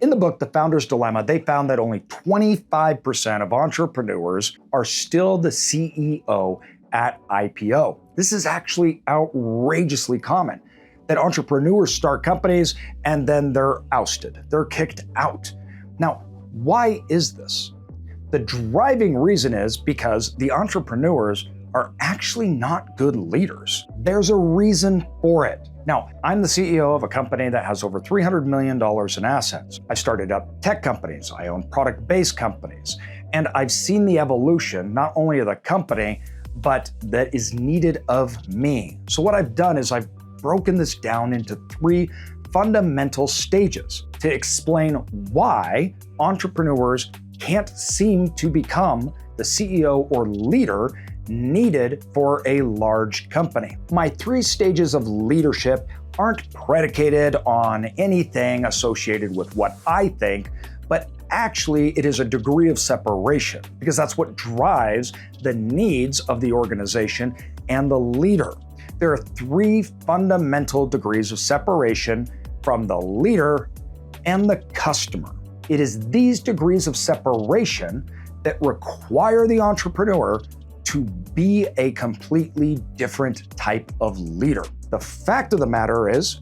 In the book, The Founder's Dilemma, they found that only 25% of entrepreneurs are still the CEO at IPO. This is actually outrageously common, that entrepreneurs start companies and then they're ousted, they're kicked out. Now, why is this? The driving reason is because the entrepreneurs are actually not good leaders. There's a reason for it. Now, I'm the CEO of a company that has over $300 million in assets. I started up tech companies, I own product-based companies, and I've seen the evolution not only of the company, but that is needed of me. So what I've done is I've broken this down into 3 fundamental stages to explain why entrepreneurs can't seem to become the CEO or leader needed for a large company. My 3 stages of leadership aren't predicated on anything associated with what I think, but actually it is a degree of separation, because that's what drives the needs of the organization and the leader. There are 3 fundamental degrees of separation from the leader and the customer. It is these degrees of separation that require the entrepreneur to be a completely different type of leader. The fact of the matter is,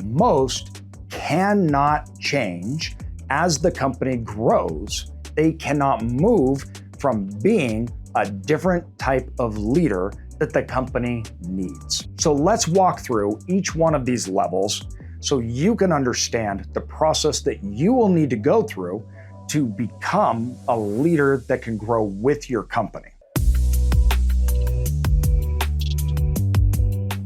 most cannot change as the company grows. They cannot move from being a different type of leader that the company needs. So let's walk through each one of these levels so you can understand the process that you will need to go through to become a leader that can grow with your company.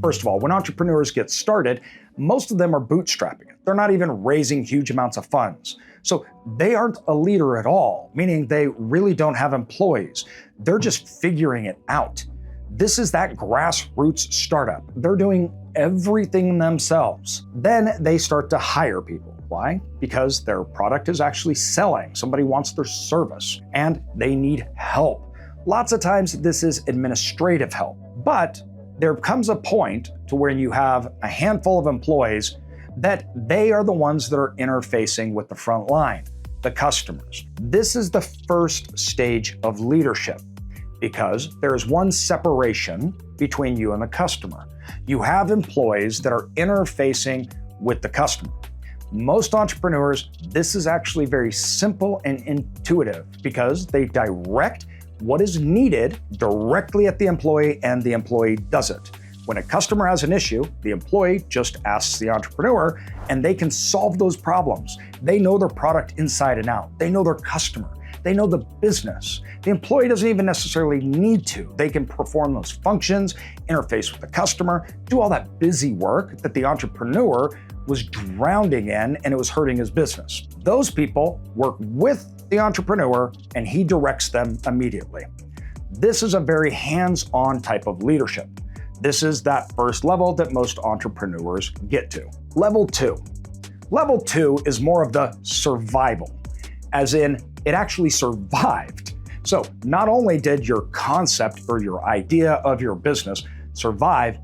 First of all, when entrepreneurs get started, most of them are bootstrapping it. They're not even raising huge amounts of funds. So they aren't a leader at all, meaning they really don't have employees. They're just figuring it out. This is that grassroots startup. They're doing everything themselves. Then they start to hire people. Why? Because their product is actually selling. Somebody wants their service and they need help. Lots of times this is administrative help, but there comes a point to where you have a handful of employees that they are the ones that are interfacing with the front line, the customers. This is the first stage of leadership, because there is one separation between you and the customer. You have employees that are interfacing with the customer. Most entrepreneurs, this is actually very simple and intuitive because they direct what is needed directly at the employee and the employee does it. When a customer has an issue, the employee just asks the entrepreneur and they can solve those problems. They know their product inside and out. They know their customer. They know the business. The employee doesn't even necessarily need to. They can perform those functions, interface with the customer, do all that busy work that the entrepreneur was drowning in and it was hurting his business. Those people work with the entrepreneur and he directs them immediately. This is a very hands-on type of leadership. This is that first level that most entrepreneurs get to. Level 2. Level 2 is more of the survival, as in it actually survived. So not only did your concept or your idea of your business survive,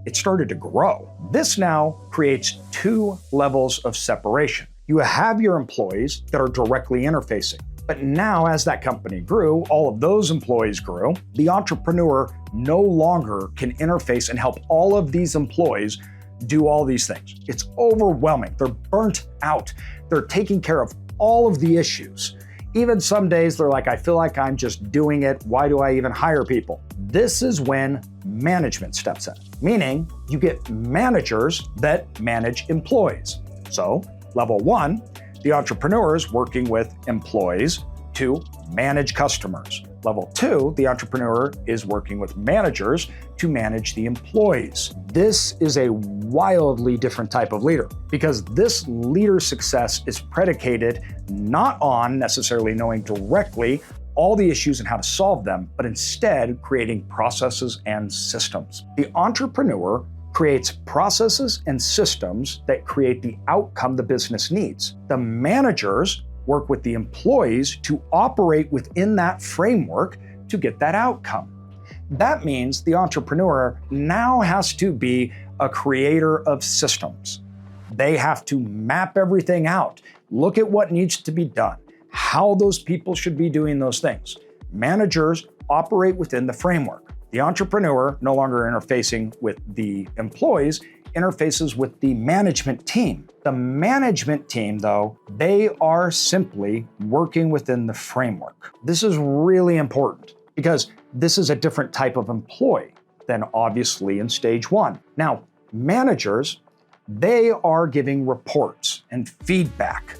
it started to grow. This now creates 2 levels of separation. You have your employees that are directly interfacing. But now as that company grew, all of those employees grew, the entrepreneur no longer can interface and help all of these employees do all these things. It's overwhelming. They're burnt out. They're taking care of all of the issues. Even some days they're like, I feel like I'm just doing it. Why do I even hire people? This is when management steps in, meaning you get managers that manage employees. So level 1, the entrepreneur is working with employees to manage customers. Level 2, the entrepreneur is working with managers to manage the employees. This is a wildly different type of leader because this leader's success is predicated not on necessarily knowing directly all the issues and how to solve them, but instead creating processes and systems. The entrepreneur creates processes and systems that create the outcome the business needs. The managers work with the employees to operate within that framework to get that outcome. That means the entrepreneur now has to be a creator of systems. They have to map everything out. look at what needs to be done, how those people should be doing those things. Managers operate within the framework. The entrepreneur, no longer interfacing with the employees, interfaces with the management team. The management team, though, they are simply working within the framework. This is really important because this is a different type of employee than obviously in stage one. Now, managers, they are giving reports and feedback.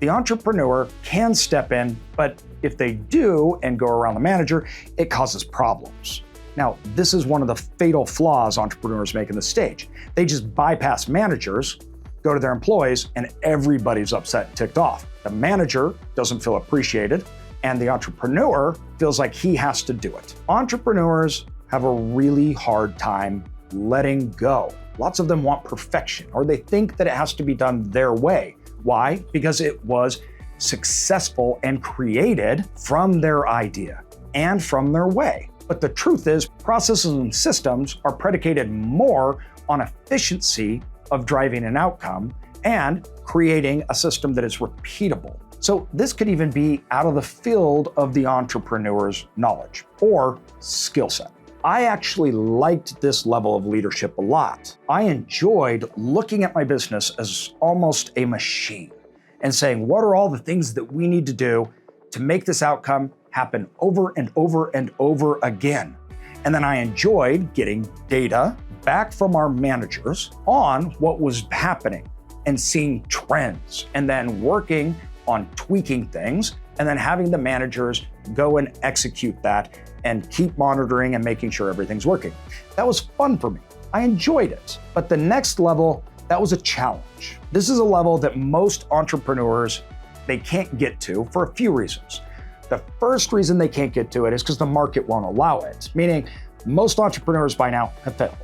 The entrepreneur can step in, but if they do and go around the manager, it causes problems. Now, this is one of the fatal flaws entrepreneurs make in the stage. They just bypass managers, go to their employees, and everybody's upset and ticked off. The manager doesn't feel appreciated, and the entrepreneur feels like he has to do it. Entrepreneurs have a really hard time letting go. Lots of them want perfection, or they think that it has to be done their way. Why? Because it was successful and created from their idea and from their way. But the truth is, processes and systems are predicated more on efficiency of driving an outcome and creating a system that is repeatable. So this could even be out of the field of the entrepreneur's knowledge or skill set. I actually liked this level of leadership a lot. I enjoyed looking at my business as almost a machine and saying, what are all the things that we need to do to make this outcome happen over and over and over again? And then I enjoyed getting data back from our managers on what was happening and seeing trends, and then working on tweaking things, and then having the managers go and execute that and keep monitoring and making sure everything's working. That was fun for me. I enjoyed it. But the next level, that was a challenge. This is a level that most entrepreneurs, they can't get to for a few reasons. The first reason they can't get to it is because the market won't allow it, meaning most entrepreneurs by now have failed.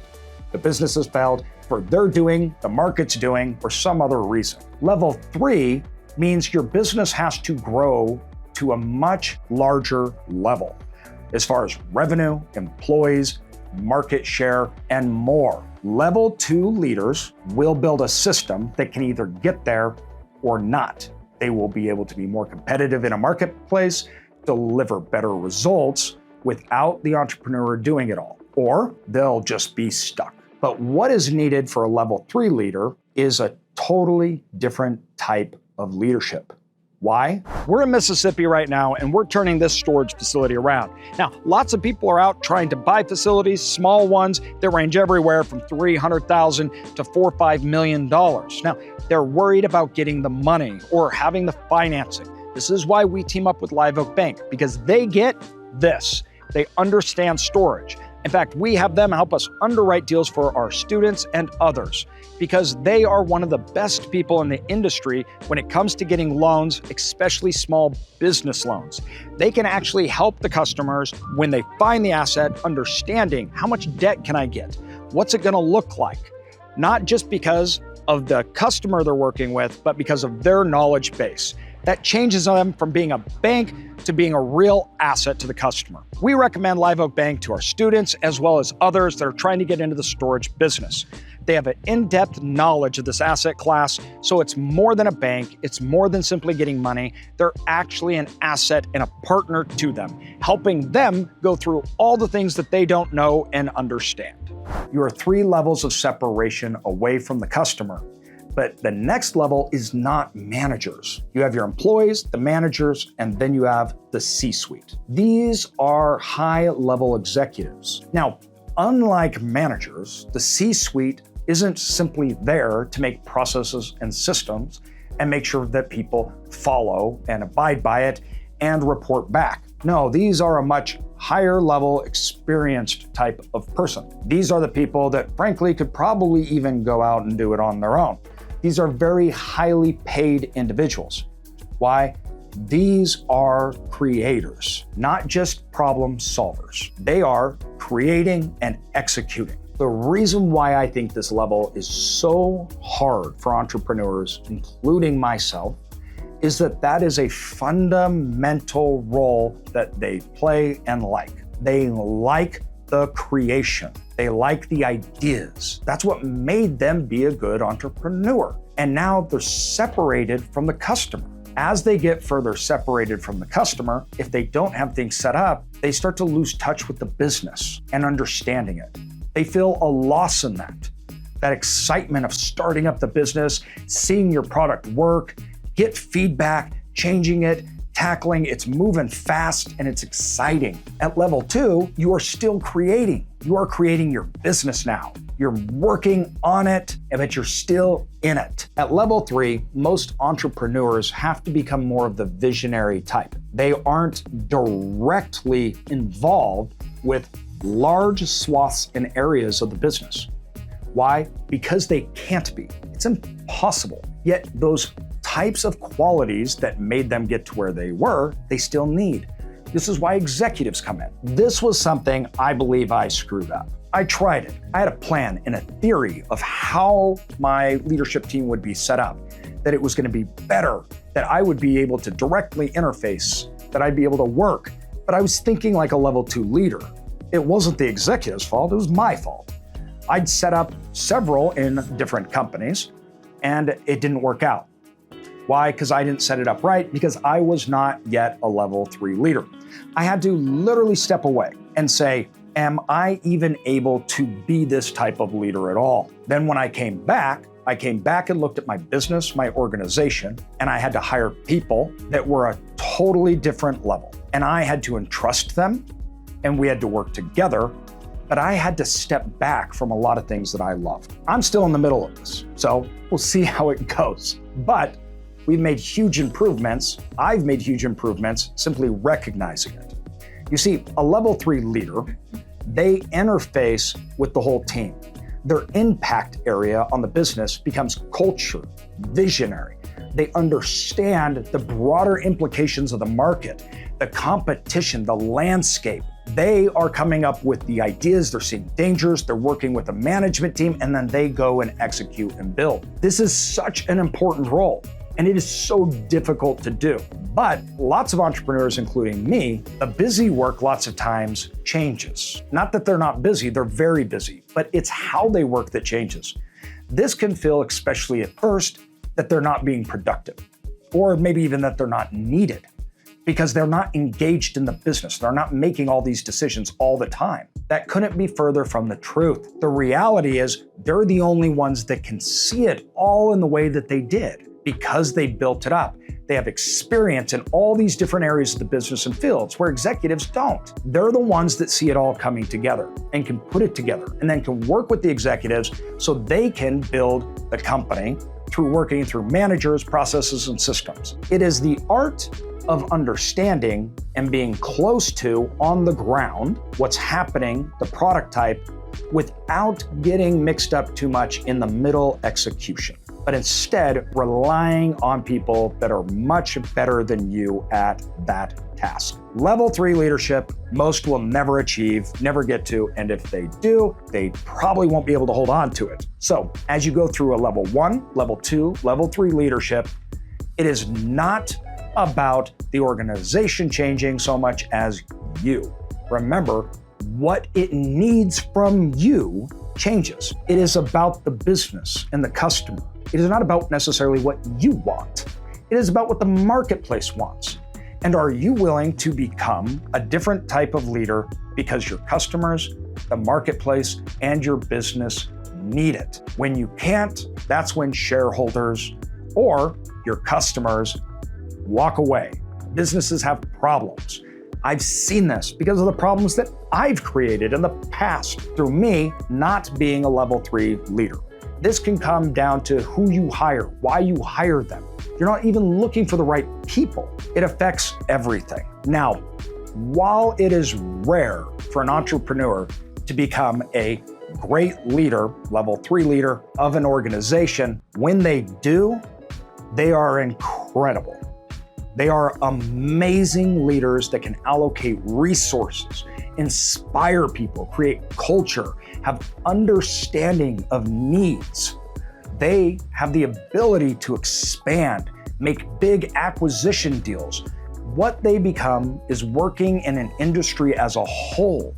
The business has failed for their doing, the market's doing, or some other reason. Level 3 means your business has to grow to a much larger level as far as revenue, employees, market share, and more. Level 2 leaders will build a system that can either get there or not. They will be able to be more competitive in a marketplace, deliver better results without the entrepreneur doing it all, or they'll just be stuck. But what is needed for a level 3 leader is a totally different type of leadership. Why? We're in Mississippi right now, and we're turning this storage facility around. Now, lots of people are out trying to buy facilities, small ones that range everywhere from $300,000 to $4 or $5 million. Now, they're worried about getting the money or having the financing. This is why we team up with Live Oak Bank, because they get this. They understand storage. In fact, we have them help us underwrite deals for our students and others, because they are one of the best people in the industry when it comes to getting loans, especially small business loans. They can actually help the customers when they find the asset, understanding how much debt can I get? What's it gonna look like? Not just because of the customer they're working with, but because of their knowledge base. That changes them from being a bank to being a real asset to the customer. We recommend Live Oak Bank to our students as well as others that are trying to get into the storage business. They have an in-depth knowledge of this asset class, so it's more than a bank, it's more than simply getting money. They're actually an asset and a partner to them, helping them go through all the things that they don't know and understand. You are 3 levels of separation away from the customer. But the next level is not managers. You have your employees, the managers, and then you have the C-suite. These are high-level executives. Now, unlike managers, the C-suite isn't simply there to make processes and systems and make sure that people follow and abide by it and report back. No, these are a much higher level, experienced type of person. These are the people that frankly could probably even go out and do it on their own. These are very highly paid individuals. Why? These are creators, not just problem solvers. They are creating and executing. The reason why I think this level is so hard for entrepreneurs, including myself, is that is a fundamental role that they play and like. They like the creation. They like the ideas. That's what made them be a good entrepreneur. And now they're separated from the customer. As they get further separated from the customer, if they don't have things set up, they start to lose touch with the business and understanding it. They feel a loss in that. That excitement of starting up the business, seeing your product work, get feedback, changing it, tackling, it's moving fast and it's exciting. At level 2, you are still creating. You are creating your business now. You're working on it, but you're still in it. At level 3, most entrepreneurs have to become more of the visionary type. They aren't directly involved with large swaths and areas of the business. Why? Because they can't be. It's impossible. Yet those types of qualities that made them get to where they were, they still need. This is why executives come in. This was something I believe I screwed up. I tried it. I had a plan and a theory of how my leadership team would be set up, that it was going to be better, that I would be able to directly interface, that I'd be able to work. But I was thinking like a level 2 leader. It wasn't the executive's fault, it was my fault. I'd set up several in different companies and it didn't work out. Why? Because I didn't set it up right, because I was not yet a level 3 leader. I had to literally step away and say, am I even able to be this type of leader at all? Then when I came back and looked at my business, my organization, and I had to hire people that were a totally different level. And I had to entrust them and we had to work together, but I had to step back from a lot of things that I loved. I'm still in the middle of this, so we'll see how it goes. But we've made huge improvements. I've made huge improvements simply recognizing it. You see, a level 3 leader, they interface with the whole team. Their impact area on the business becomes culture, visionary. They understand the broader implications of the market, the competition, the landscape. They are coming up with the ideas, they're seeing dangers, they're working with a management team, and then they go and execute and build. This is such an important role, and it is so difficult to do. But lots of entrepreneurs, including me, the busy work lots of times changes. Not that they're not busy, they're very busy, but it's how they work that changes. This can feel, especially at first, that they're not being productive, or maybe even that they're not needed, because they're not engaged in the business. They're not making all these decisions all the time. That couldn't be further from the truth. The reality is they're the only ones that can see it all in the way that they did, because they built it up. They have experience in all these different areas of the business and fields where executives don't. They're the ones that see it all coming together and can put it together and then can work with the executives so they can build the company through working through managers, processes, and systems. It is the art of understanding and being close to, on the ground, what's happening, the product type, without getting mixed up too much in the middle execution, but instead relying on people that are much better than you at that task. Level 3 leadership, most will never achieve, never get to, and if they do, they probably won't be able to hold on to it. So as you go through a level 1, level 2, level 3 leadership, it is not about the organization changing so much as you. Remember, what it needs from you changes. It is about the business and the customer. It is not about necessarily what you want. It is about what the marketplace wants. And are you willing to become a different type of leader because your customers, the marketplace, and your business need it? When you can't, that's when shareholders or your customers walk away. Businesses have problems. I've seen this because of the problems that I've created in the past through me not being a level 3 leader. This can come down to who you hire, why you hire them. You're not even looking for the right people. It affects everything. Now, while it is rare for an entrepreneur to become a great leader, level 3 leader of an organization, when they do, they are incredible. They are amazing leaders that can allocate resources, inspire people, create culture, have understanding of needs. They have the ability to expand, make big acquisition deals. What they become is working in an industry as a whole.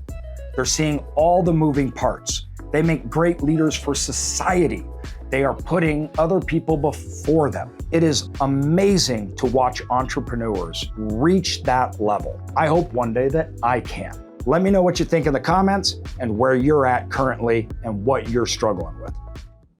They're seeing all the moving parts. They make great leaders for society. They are putting other people before them. It is amazing to watch entrepreneurs reach that level. I hope one day that I can. Let me know what you think in the comments and where you're at currently and what you're struggling with.